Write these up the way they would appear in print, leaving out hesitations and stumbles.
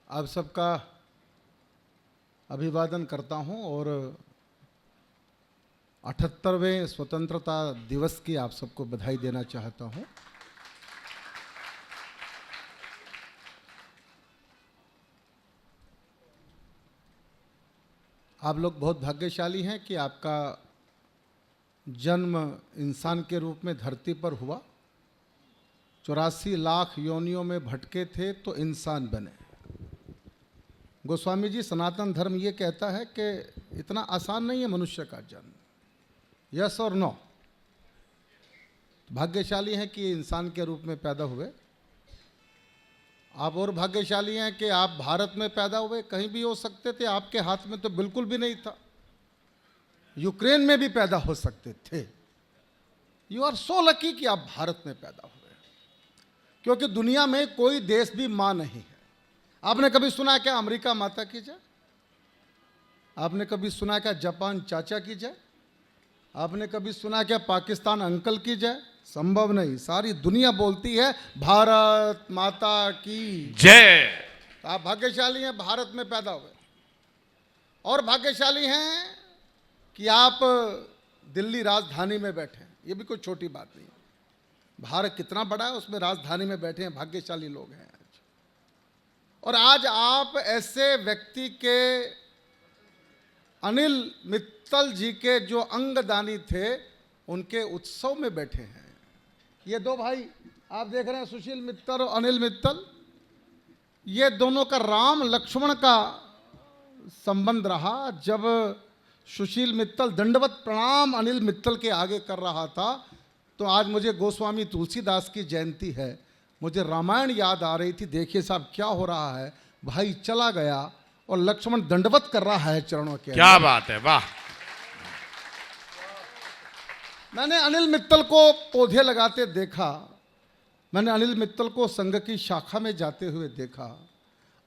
आप सबका अभिवादन करता हूं और 78वें स्वतंत्रता दिवस की आप सबको बधाई देना चाहता हूं। आप लोग बहुत भाग्यशाली हैं कि आपका जन्म इंसान के रूप में धरती पर हुआ। 84 लाख योनियों में भटके थे तो इंसान बने। गोस्वामी जी, सनातन धर्म ये कहता है कि इतना आसान नहीं है मनुष्य का जन्म। यस और नो? भाग्यशाली हैं कि इंसान के रूप में पैदा हुए। आप और भाग्यशाली हैं कि आप भारत में पैदा हुए। कहीं भी हो सकते थे, आपके हाथ में तो बिल्कुल भी नहीं था। यूक्रेन में भी पैदा हो सकते थे। यू आर सो लकी कि आप भारत में पैदा हुए, क्योंकि दुनिया में कोई देश भी मां नहीं है। आपने कभी सुना क्या अमेरिका माता की जय? आपने कभी सुना क्या जापान चाचा की जय? आपने कभी सुना क्या पाकिस्तान अंकल की जय? संभव नहीं। सारी दुनिया बोलती है भारत माता की जय। तो आप भाग्यशाली हैं, भारत में पैदा हुए। और भाग्यशाली हैं कि आप दिल्ली राजधानी में बैठे हैं। ये भी कोई छोटी बात नहीं है। भारत कितना बड़ा है, उसमें राजधानी में बैठे हैं। भाग्यशाली लोग हैं। और आज आप ऐसे व्यक्ति के, अनिल मित्तल जी के जो अंगदानी थे, उनके उत्सव में बैठे हैं। ये दो भाई आप देख रहे हैं, सुशील मित्तल और अनिल मित्तल। ये दोनों का राम लक्ष्मण का संबंध रहा। जब सुशील मित्तल दंडवत प्रणाम अनिल मित्तल के आगे कर रहा था, तो आज मुझे गोस्वामी तुलसीदास की जयंती है, मुझे रामायण याद आ रही थी। देखिए साहब क्या हो रहा है, भाई चला गया और लक्ष्मण दंडवत कर रहा है चरणों के। क्या बात है, वाह। मैंने अनिल मित्तल को पौधे लगाते देखा, मैंने अनिल मित्तल को संघ की शाखा में जाते हुए देखा,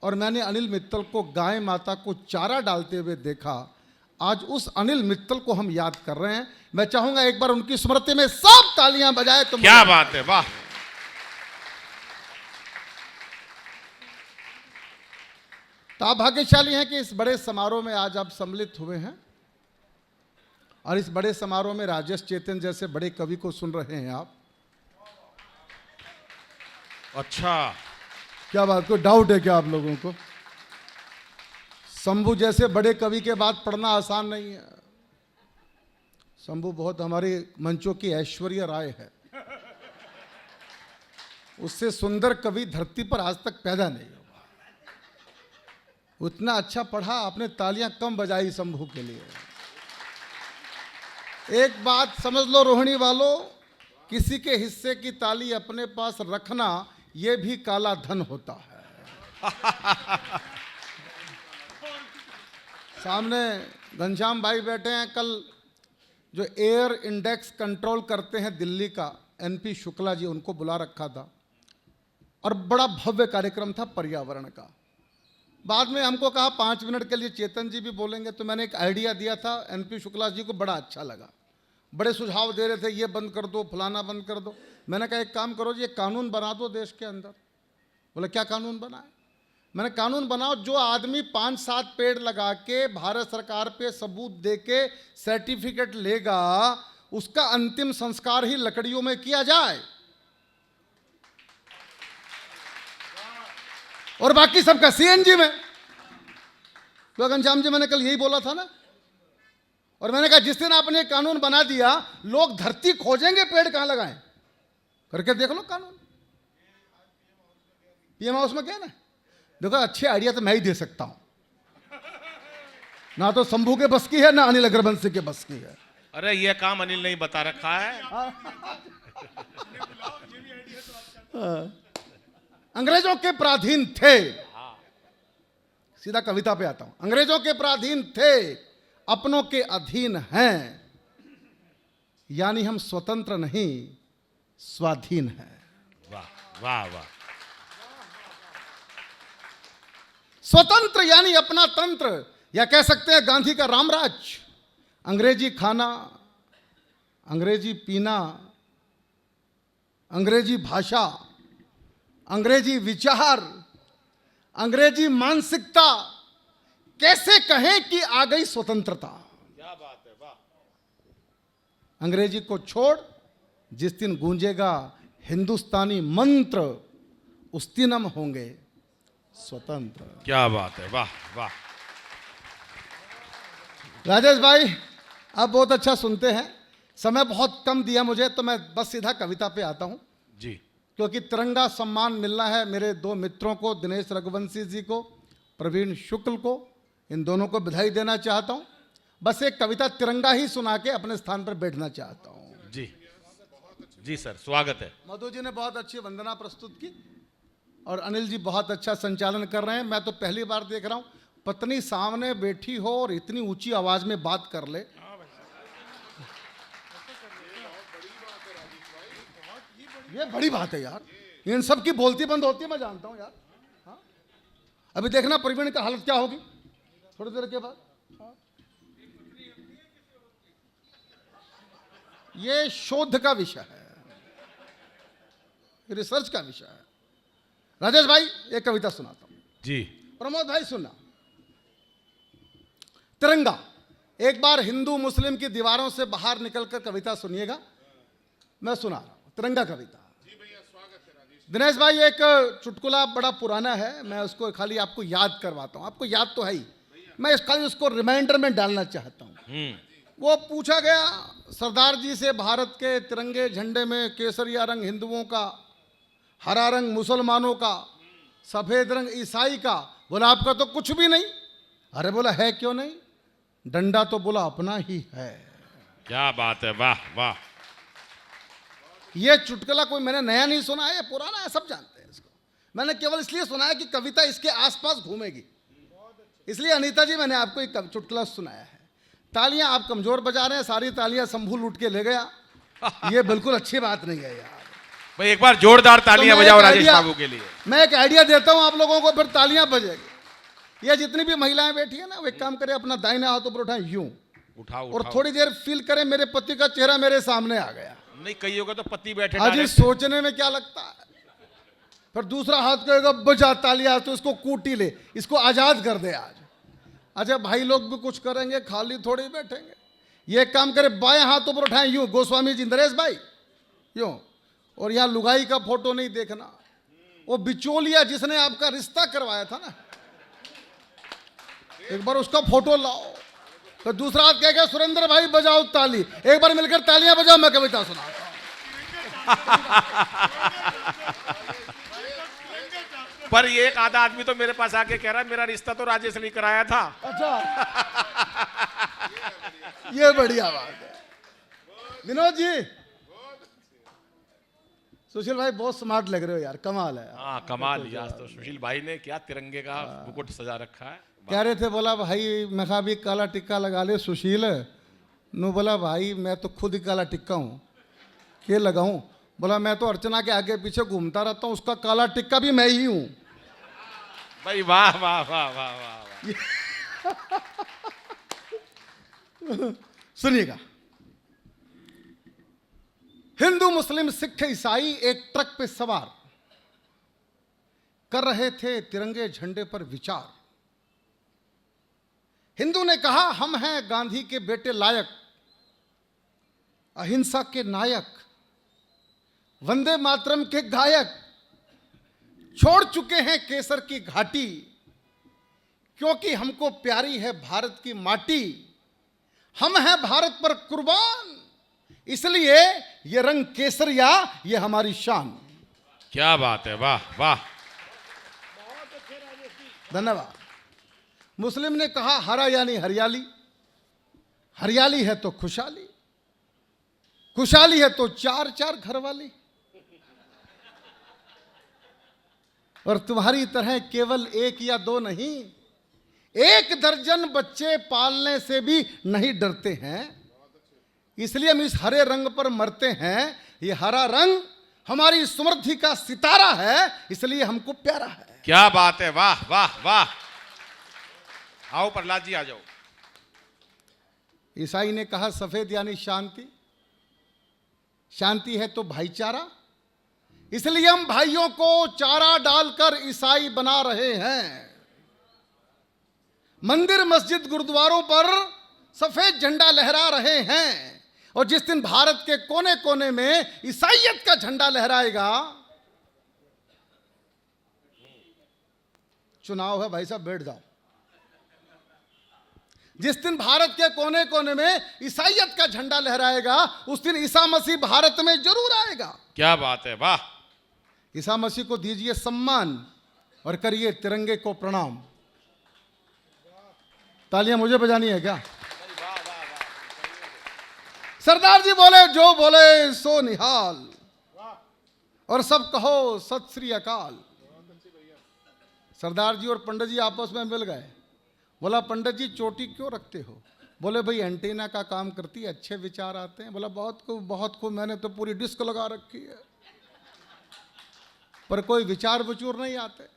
और मैंने अनिल मित्तल को गाय माता को चारा डालते हुए देखा। आज उस अनिल मित्तल को हम याद कर रहे हैं। मैं चाहूंगा एक बार उनकी स्मृति में सब तालियां बजाए। तो क्या बात है, वाह। तो आप भाग्यशाली हैं कि इस बड़े समारोह में आज आप सम्मिलित हुए हैं, और इस बड़े समारोह में राजेश चेतन जैसे बड़े कवि को सुन रहे हैं आप। अच्छा, क्या बात, कोई डाउट है क्या आप लोगों को? शंभू जैसे बड़े कवि के बाद पढ़ना आसान नहीं है। शंभू बहुत हमारे मंचों की ऐश्वर्या राय है। उससे सुंदर कवि धरती पर आज तक पैदा नहीं हुआ। उतना अच्छा पढ़ा, आपने तालियां कम बजाई शंभू के लिए। एक बात समझ लो रोहिणी वालों, किसी के हिस्से की ताली अपने पास रखना यह भी काला धन होता है। सामने घनश्याम भाई बैठे हैं। कल जो एयर इंडेक्स कंट्रोल करते हैं दिल्ली का, NP शुक्ला जी, उनको बुला रखा था, और बड़ा भव्य कार्यक्रम था पर्यावरण का। बाद में हमको कहा 5 मिनट के लिए चेतन जी भी बोलेंगे, तो मैंने एक आइडिया दिया था। NP शुक्ला जी को बड़ा अच्छा लगा, बड़े सुझाव दे रहे थे, ये बंद कर दो, फलाना बंद कर दो। मैंने कहा एक काम करो जी, एक कानून बना दो देश के अंदर। बोले क्या कानून बनाए? मैंने कानून बनाओ, जो आदमी 5-7 पेड़ लगा के भारत सरकार पे सबूत दे के सर्टिफिकेट लेगा, उसका अंतिम संस्कार ही लकड़ियों में किया जाए, और बाकी सबका CNG में। तो घनश्याम जी, मैंने कल यही बोला था ना। और मैंने कहा जिस दिन आपने कानून बना दिया, लोग धरती खोजेंगे पेड़ कहां लगाएं। करके देख लो कानून। PM हाउस में क्या ना, देखो अच्छे आइडिया तो मैं ही दे सकता हूं, ना तो शंभू के बस की है, ना अनिल अग्रवंशी के बस की है। अरे ये काम अनिल ने ही बता रखा है। अंग्रेजों के पराधीन थे। सीधा कविता पे आता हूं। अंग्रेजों के पराधीन थे, अपनों के अधीन हैं, यानी हम स्वतंत्र नहीं स्वाधीन हैं। वाह वाह वाह। स्वतंत्र यानी अपना तंत्र, या कह सकते हैं गांधी का रामराज। अंग्रेजी खाना, अंग्रेजी पीना, अंग्रेजी भाषा, अंग्रेजी विचार, अंग्रेजी मानसिकता, कैसे कहें कि आ गई स्वतंत्रता। क्या बात है, वाह। अंग्रेजी को छोड़ जिस दिन गूंजेगा हिंदुस्तानी मंत्र, उस दिन हम होंगे स्वतंत्र। क्या बात है, वाह वाह। राजेश भाई आप बहुत अच्छा सुनते हैं, समय बहुत कम दिया मुझे, तो मैं बस सीधा कविता पे आता हूं, जी क्योंकि तिरंगा सम्मान मिलना है मेरे दो मित्रों को, दिनेश रघुवंशी जी को, प्रवीण शुक्ल को, इन दोनों को बधाई देना चाहता हूं। बस एक कविता तिरंगा ही सुना के अपने स्थान पर बैठना चाहता हूं। जी जी सर, स्वागत है। मधु जी ने बहुत अच्छी वंदना प्रस्तुत की और अनिल जी बहुत अच्छा संचालन कर रहे हैं। मैं तो पहली बार देख रहा हूं पत्नी सामने बैठी हो और इतनी ऊंची आवाज में बात कर ले। ये बड़ी बात है यार, इन सब की बोलती बंद होती है, मैं जानता हूं यार। हाँ? अभी देखना प्रवीण का हालत क्या होगी थोड़ी देर के बाद। हाँ? ये शोध का विषय है, रिसर्च का विषय है। राजेश भाई एक कविता सुनाता हूं। जी प्रमोद भाई सुनना। तिरंगा, एक बार हिंदू मुस्लिम की दीवारों से बाहर निकलकर कविता सुनिएगा, मैं सुना रहा हूं तिरंगा कविता। दिनेश भाई एक चुटकुला बड़ा पुराना है, मैं उसको खाली आपको याद करवाता हूं, आपको याद तो है ही, मैं खाली उसको रिमाइंडर में डालना चाहता हूं। वो पूछा गया सरदार जी से, भारत के तिरंगे झंडे में केसरिया रंग हिंदुओं का, हरा रंग मुसलमानों का, सफेद रंग ईसाई का। बोला आपका तो कुछ भी नहीं। अरे बोला है क्यों नहीं? डंडा तो बोला अपना ही है। क्या बात है, वाह वाह। ये चुटकुला कोई मैंने नया नहीं सुना है, पुराना है, सब जानते हैं इसको। मैंने केवल इसलिए सुना है कि कविता इसके आसपास घूमेगी, इसलिए अनीता जी मैंने आपको एक चुटकुला सुनाया है। तालियां आप कमजोर बजा रहे हैं, सारी तालियां शंभू लूट के ले गया, ये बिल्कुल अच्छी बात नहीं है यार। भाई एक बार जोरदार तालियां तो बजाओ राजेश बाबू के लिए। मैं एक आइडिया देता हूं आप लोगों को, फिर तालियां बजेगी। ये जितनी भी महिलाएं बैठी है ना, वो एक काम करें, अपना दाहिना हाथ ऊपर उठाएं यूं, उठाओ और उठाओ। थोड़ी देर फील करें मेरे पति का चेहरा मेरे सामने आ गया। नहीं कई होगा तो पति बैठे आज direct। सोचने में क्या लगता है। फिर दूसरा हाथ कहेगा बजा तालियां, तो इसको कूटी ले, इसको आजाद कर दे आज। अच्छा भाई लोग भी कुछ करेंगे, खाली थोड़ी बैठेंगे। ये काम करे, बाएं हाथ ऊपर उठाएं यूं, गोस्वामी जी नरेश भाई यूं, और यहां लुगाई का फोटो नहीं देखना, वो बिचौलिया जिसने आपका रिश्ता करवाया था ना, एक बार उसका फोटो लाओ। तो दूसरा हाथ कहेगा सुरेंद्र भाई बजाओ ताली, एक बार मिलकर तालियां बजाओ, मैं कविता सुनाता हूं। पर ये एक आधा आदमी तो मेरे पास आके कह रहा है मेरा रिश्ता तो राजेश ने कराया था। अच्छा ये बढ़िया बात है। विनोद जी, सुशील भाई बहुत स्मार्ट लग रहे हो यार, कमाल है। हाँ कमाल, यार तो सुशील भाई ने क्या तिरंगे का मुकुट सजा रखा है। कह रहे थे, बोला भाई मैं कहा भी काला टिक्का लगा ले सुशील। नो बोला भाई मैं तो खुद ही काला टिक्का हूँ, के लगाऊं? बोला मैं तो अर्चना के आगे पीछे घूमता रहता हूँ, उसका काला टिक्का भी मैं ही हूँ। भाई वाह वाह वाह वाह वाह। सुनिएगा। हिंदू मुस्लिम सिख ईसाई एक ट्रक पे सवार कर रहे थे तिरंगे झंडे पर विचार। हिंदू ने कहा हम हैं गांधी के बेटे लायक, अहिंसा के नायक, वंदे मातरम के गायक, छोड़ चुके हैं केसर की घाटी, क्योंकि हमको प्यारी है भारत की माटी। हम हैं भारत पर कुर्बान, इसलिए ये रंग केसरिया ये हमारी शान। क्या बात है, वाह वाह। धन्यवाद। मुस्लिम ने कहा हरा यानी हरियाली, हरियाली है तो खुशहाली, खुशहाली है तो चार चार घर वाली, और तुम्हारी तरह केवल एक या दो नहीं, 1 दर्जन बच्चे पालने से भी नहीं डरते हैं। इसलिए हम इस हरे रंग पर मरते हैं। ये हरा रंग हमारी समृद्धि का सितारा है, इसलिए हमको प्यारा है। क्या बात है, वाह वाह वाह। आओ प्रहलाद जी आ जाओ। ईसाई ने कहा सफेद यानी शांति, शांति है तो भाईचारा, इसलिए हम भाइयों को चारा डालकर ईसाई बना रहे हैं। मंदिर मस्जिद गुरुद्वारों पर सफेद झंडा लहरा रहे हैं, और जिस दिन भारत के कोने कोने में ईसाइयत का झंडा लहराएगा, चुनाव है भाई साहब, बैठ जाओ। जिस दिन भारत के कोने कोने में ईसाइयत का झंडा लहराएगा, उस दिन ईसा मसीह भारत में जरूर आएगा। क्या बात है, वाह। ईसा मसीह को दीजिए सम्मान और करिए तिरंगे को प्रणाम। तालियां मुझे बजानी है क्या? सरदार जी बोले जो बोले सो निहाल, और सब कहो सत श्री अकाल। सरदार जी और पंडित जी आपस में मिल गए। बोला पंडित जी चोटी क्यों रखते हो? बोले भाई एंटीना का काम करती है, अच्छे विचार आते हैं। बोला बहुत खूब, मैंने तो पूरी डिस्क लगा रखी है, पर कोई विचार विचूर नहीं आते।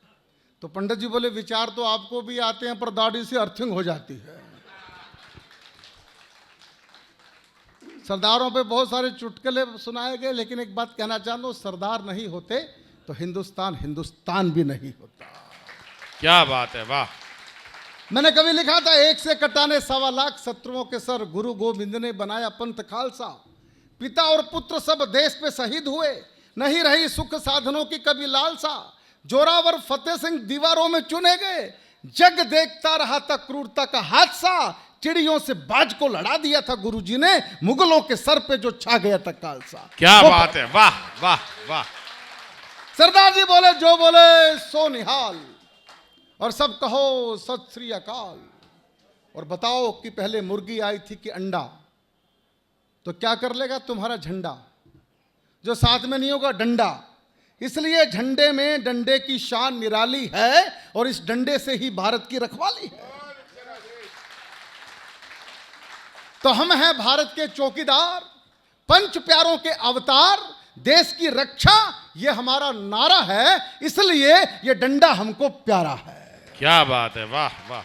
तो पंडित जी बोले विचार तो आपको भी आते हैं, पर दाढ़ी से अर्थिंग हो जाती है। सरदारों पे बहुत सारे चुटकुले सुनाए गए, लेकिन एक बात कहना चाहता हूं, सरदार नहीं होते तो हिंदुस्तान भी नहीं होता। क्या बात है, वाह। मैंने कभी लिखा था, एक से कटाने 1.25 लाख शत्रुओं के सर, गुरु गोविंद ने बनाया पंथ खालसा। पिता और पुत्र सब देश पे शहीद हुए, नहीं रही सुख साधनों की कभी लालसा। जोरावर फतेह सिंह दीवारों में चुने गए, जग देखता रहा था क्रूरता का हादसा। चिड़ियों से बाज को लड़ा दिया था गुरुजी ने, मुगलों के सर पे जो छा गया था खालसा। क्या बात है, वाह वाह वाह। सरदार जी बोले जो बोले सो निहाल, और सब कहो सत श्री अकाल। और बताओ कि पहले मुर्गी आई थी कि अंडा? तो क्या कर लेगा तुम्हारा झंडा, जो साथ में नहीं होगा डंडा। इसलिए झंडे में डंडे की शान निराली है, और इस डंडे से ही भारत की रखवाली है। तो हम हैं भारत के चौकीदार, पंच प्यारों के अवतार, देश की रक्षा ये हमारा नारा है, इसलिए ये डंडा हमको प्यारा है। क्या बात है, वाह वाह।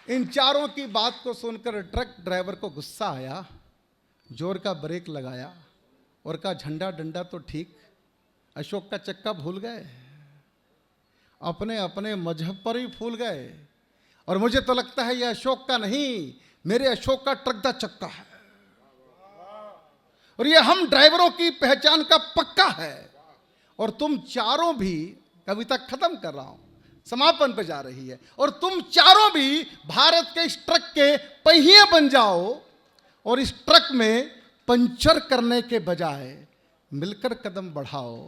इन चारों की बात को सुनकर ट्रक ड्राइवर को गुस्सा आया, जोर का ब्रेक लगाया और कहा झंडा डंडा तो ठीक, अशोक का चक्का भूल गए, अपने अपने मजहब पर ही भूल गए। और मुझे तो लगता है यह अशोक का नहीं, मेरे अशोक का ट्रक दा चक्का है, और यह हम ड्राइवरों की पहचान का पक्का है। और तुम चारों भी, कविता खत्म कर रहा हूं, समापन पे जा रही है, और तुम चारों भी भारत के इस ट्रक के पहिए बन जाओ, और इस ट्रक में पंचर करने के बजाय मिलकर कदम बढ़ाओ।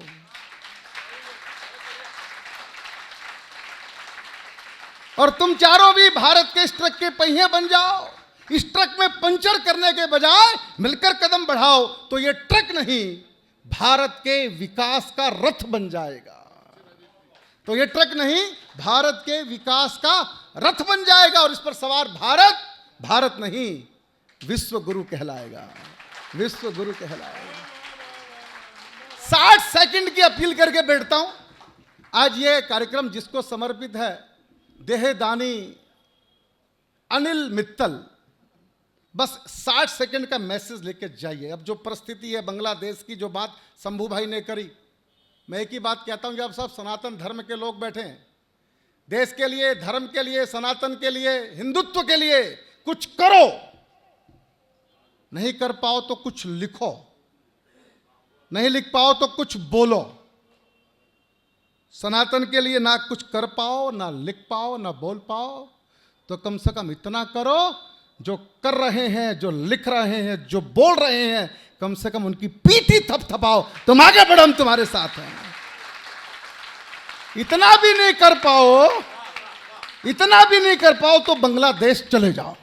और तुम चारों भी भारत के इस ट्रक के पहिए बन जाओ, इस ट्रक में पंचर करने के बजाय मिलकर कदम बढ़ाओ, तो ये ट्रक नहीं भारत के विकास का रथ बन जाएगा। तो ये ट्रक नहीं भारत के विकास का रथ बन जाएगा, और इस पर सवार भारत भारत नहीं विश्व गुरु कहलाएगा, विश्व गुरु कहलाएगा। 60 सेकंड की अपील करके बैठता हूं। आज ये कार्यक्रम जिसको समर्पित है, देहदानी अनिल मित्तल, बस 60 सेकंड का मैसेज लेके जाइए। अब जो परिस्थिति है बांग्लादेश की, जो बात शंभू भाई ने करी, मैं एक ही बात कहता हूं, जब सब सनातन धर्म के लोग बैठे हैं, देश के लिए, धर्म के लिए, सनातन के लिए, हिंदुत्व के लिए कुछ करो। नहीं कर पाओ तो कुछ लिखो, नहीं लिख पाओ तो कुछ बोलो। सनातन के लिए ना कुछ कर पाओ, ना लिख पाओ, ना बोल पाओ, तो कम से कम इतना करो, जो कर रहे हैं, जो लिख रहे हैं, जो बोल रहे हैं, कम से कम उनकी पीठी थपथपाओ, तुम आगे बढ़ो, हम तुम्हारे साथ हैं। इतना भी नहीं कर पाओ, इतना भी नहीं कर पाओ तो बांग्लादेश चले जाओ।